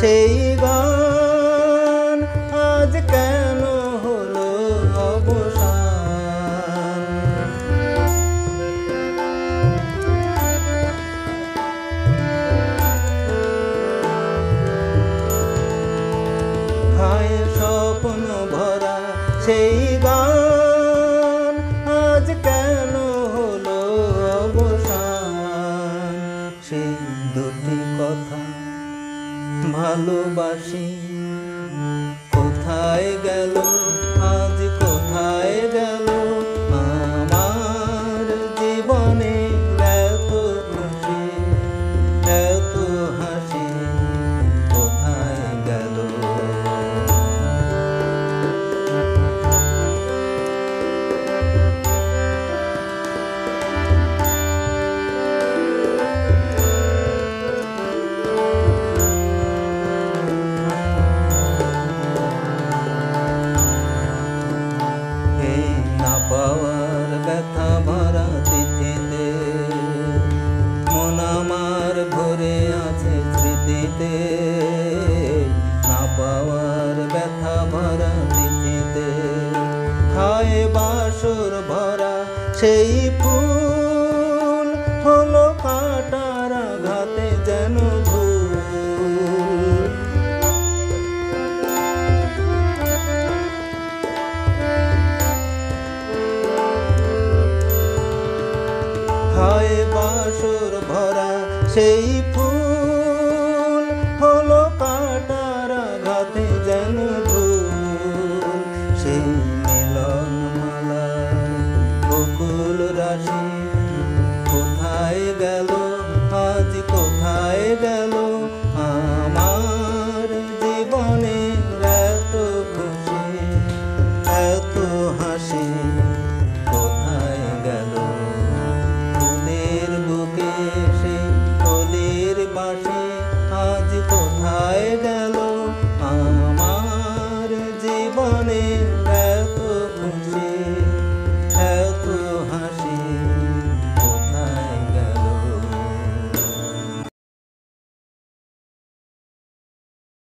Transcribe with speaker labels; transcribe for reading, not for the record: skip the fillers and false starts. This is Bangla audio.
Speaker 1: সেই গান আজ কেন হলো অবসান। হায় স্বপ্ন ভরা সেই গান আজ কেন হলো অবসান। সেই দুটি কথা ভালোবাসি কোথায় গেল, আজ কোথায় গেল আমার জীবনে এত খুশি এত হাসি কোথায় গেল। পাওয়ার ব্যথা ভরা তিথিতে মন আমার ভরে আছে স্মৃতিতে। না পাওয়ার ব্যথা ভরা তিথিতে হায় বাসর ভরা সেই ফুল হলো কাটার আঘাতে যেন ভুল। হায় বাসর ভরা সেই ফুল হলো কাটার আঘাতে যেন ভুল। সেই মিলন মালা বকুল রাশি কোথায় গেল, আজ কোথায় গেল আমার জীবনে এত খুশি এত হাসি কোথায় গেল। বুকে সেই কলির বাঁশি আজ কোথায় গেল।